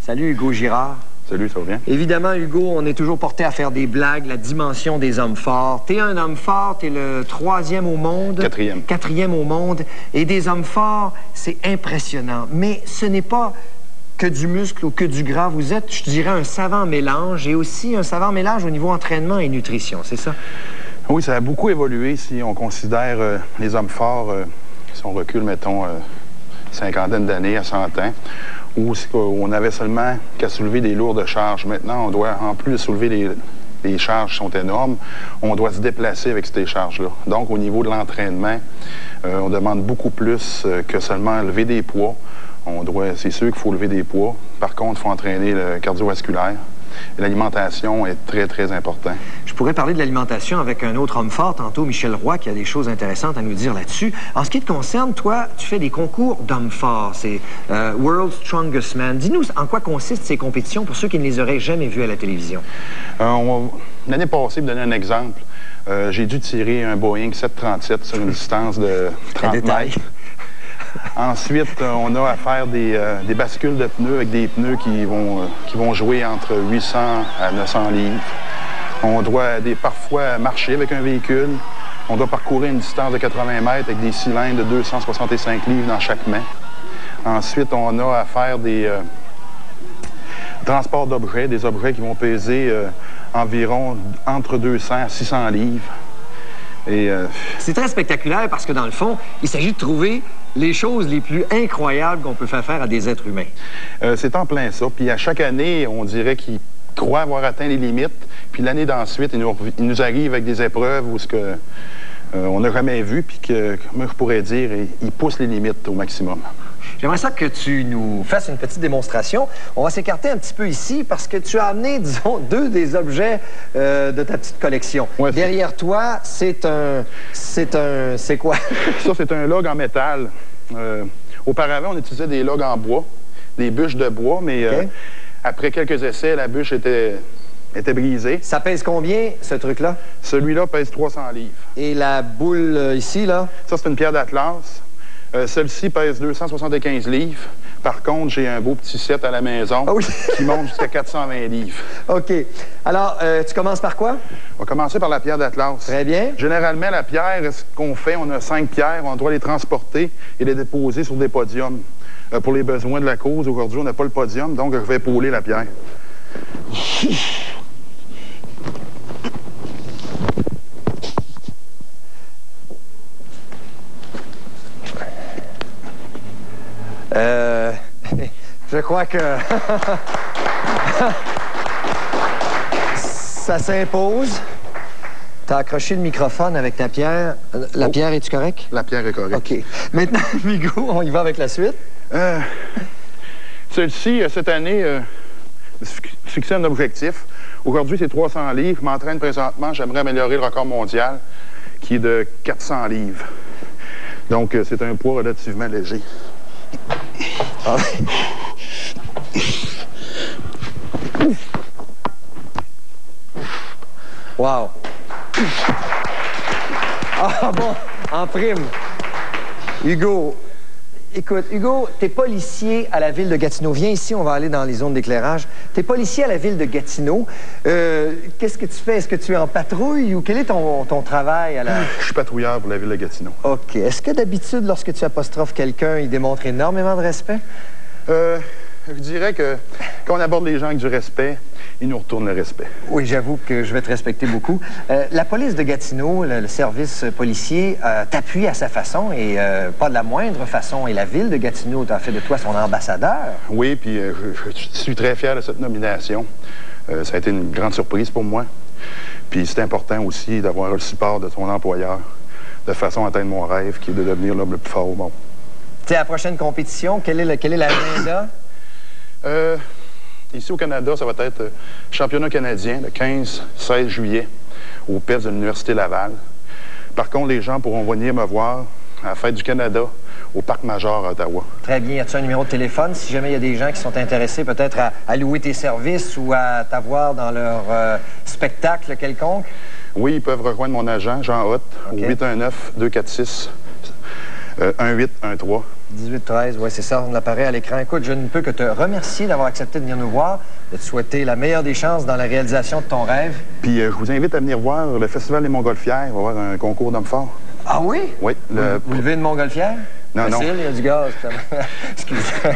Salut Hugo Girard. Salut, ça va bien? Évidemment, Hugo, on est toujours porté à faire des blagues, la dimension des hommes forts. T'es un homme fort, t'es le 3e au monde. 4e. 4e au monde. Et des hommes forts, c'est impressionnant. Mais ce n'est pas que du muscle ou que du gras. Vous êtes, je dirais, un savant mélange et aussi un savant mélange au niveau entraînement et nutrition, c'est ça? Oui, ça a beaucoup évolué si on considère les hommes forts, si on recule, mettons, cinquantaine d'années à 100 ans, où on avait seulement qu'à soulever des lourdes charges. Maintenant, on doit, en plus de soulever les charges qui sont énormes, on doit se déplacer avec ces charges-là. Donc, au niveau de l'entraînement, on demande beaucoup plus que seulement lever des poids. C'est sûr qu'il faut lever des poids. Par contre, il faut entraîner le cardiovasculaire. L'alimentation est très, très importante. Je pourrais parler de l'alimentation avec un autre homme fort, tantôt Michel Roy, qui a des choses intéressantes à nous dire là-dessus. En ce qui te concerne, toi, tu fais des concours d'hommes forts. C'est World's Strongest Man. Dis-nous en quoi consistent ces compétitions pour ceux qui ne les auraient jamais vues à la télévision. L'année passée, pour donner un exemple, j'ai dû tirer un Boeing 737 sur une distance de 30 mètres. Ensuite, on a à faire des bascules de pneus avec des pneus qui vont jouer entre 800 à 900 livres. On doit parfois marcher avec un véhicule. On doit parcourir une distance de 80 mètres avec des cylindres de 265 livres dans chaque main. Ensuite, on a à faire des transports d'objets, des objets qui vont peser environ entre 200 à 600 livres. C'est très spectaculaire parce que, dans le fond, il s'agit de trouver les choses les plus incroyables qu'on peut faire à des êtres humains. C'est en plein ça. Puis à chaque année, on dirait qu'ils croient avoir atteint les limites. Puis l'année d'ensuite, ils nous arrivent avec des épreuves où on n'a jamais vu, puis que, comment je pourrais dire, ils poussent les limites au maximum. J'aimerais ça que tu nous fasses une petite démonstration. On va s'écarter un petit peu ici parce que tu as amené, disons, 2 des objets de ta petite collection. Ouais, derrière toi, c'est quoi? Ça, c'est un log en métal. Auparavant, on utilisait des logs en bois, des bûches de bois, mais après quelques essais, la bûche était brisée. Ça pèse combien, ce truc-là? Celui-là pèse 300 livres. Et la boule ici, là? Ça, c'est une pierre d'Atlas. Celle-ci pèse 275 livres. Par contre, j'ai un beau petit set à la maison qui monte jusqu'à 420 livres. OK. Alors, tu commences par quoi? On va commencer par la pierre d'Atlas. Très bien. Généralement, la pierre, ce qu'on fait, on a 5 pierres, on doit les transporter et les déposer sur des podiums. Pour les besoins de la cause, aujourd'hui, on n'a pas le podium, donc je vais épauler la pierre. Je crois que ça s'impose. Tu as accroché le microphone avec ta pierre. La pierre, es-tu correct? La pierre est correcte. OK. Maintenant, Hugo, on y va avec la suite. Celle-ci, cette année, fixé un objectif. Aujourd'hui, c'est 300 livres. Je m'entraîne présentement. J'aimerais améliorer le record mondial, qui est de 400 livres. Donc, c'est un poids relativement léger. Ah. Wow! Ah bon, en prime. Hugo, écoute, Hugo, t'es policier à la ville de Gatineau. Viens ici, on va aller dans les zones d'éclairage. T'es policier à la ville de Gatineau. Qu'est-ce que tu fais? Est-ce que tu es en patrouille ou quel est ton travail à la... Je suis patrouilleur pour la ville de Gatineau. OK. Est-ce que d'habitude, lorsque tu apostrophes quelqu'un, il démontre énormément de respect? Je dirais que quand on aborde les gens avec du respect, ils nous retournent le respect. Oui, j'avoue que je vais te respecter beaucoup. La police de Gatineau, le service policier, t'appuie à sa façon et pas de la moindre façon. Et la ville de Gatineau t'a fait de toi son ambassadeur. Oui, puis je suis très fier de cette nomination. Ça a été une grande surprise pour moi. Puis c'est important aussi d'avoir le support de ton employeur de façon à atteindre mon rêve, qui est de devenir l'homme le plus fort au monde. Tu sais, la prochaine compétition, quelle est l'agenda? Ici au Canada, ça va être championnat canadien le 15-16 juillet au PEPS de l'Université Laval. Par contre, les gens pourront venir me voir à la Fête du Canada au Parc Major à Ottawa. Très bien. As-tu un numéro de téléphone si jamais il y a des gens qui sont intéressés peut-être à louer tes services ou à t'avoir dans leur spectacle quelconque? Oui, ils peuvent rejoindre mon agent, Jean Hott, au 819-246-1813. 18-13, oui, c'est ça, on apparaît à l'écran. Écoute, je ne peux que te remercier d'avoir accepté de venir nous voir, de te souhaiter la meilleure des chances dans la réalisation de ton rêve. Puis je vous invite à venir voir le Festival des Montgolfières. Il va y avoir un concours d'hommes forts. Ah oui? Oui. Vous levez une montgolfière? Non, facile, non. Il y a du gaz. Excusez. Ça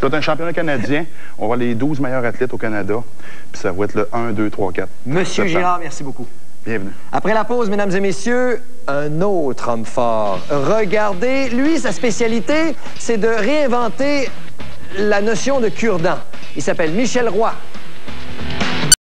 va être un championnat canadien. On va avoir les 12 meilleurs athlètes au Canada. Puis ça va être le 1, 2, 3, 4. Monsieur Girard, merci beaucoup. Bienvenue. Après la pause, mesdames et messieurs, un autre homme fort. Regardez, lui, sa spécialité, c'est de réinventer la notion de cure-dent. Il s'appelle Michel Roy.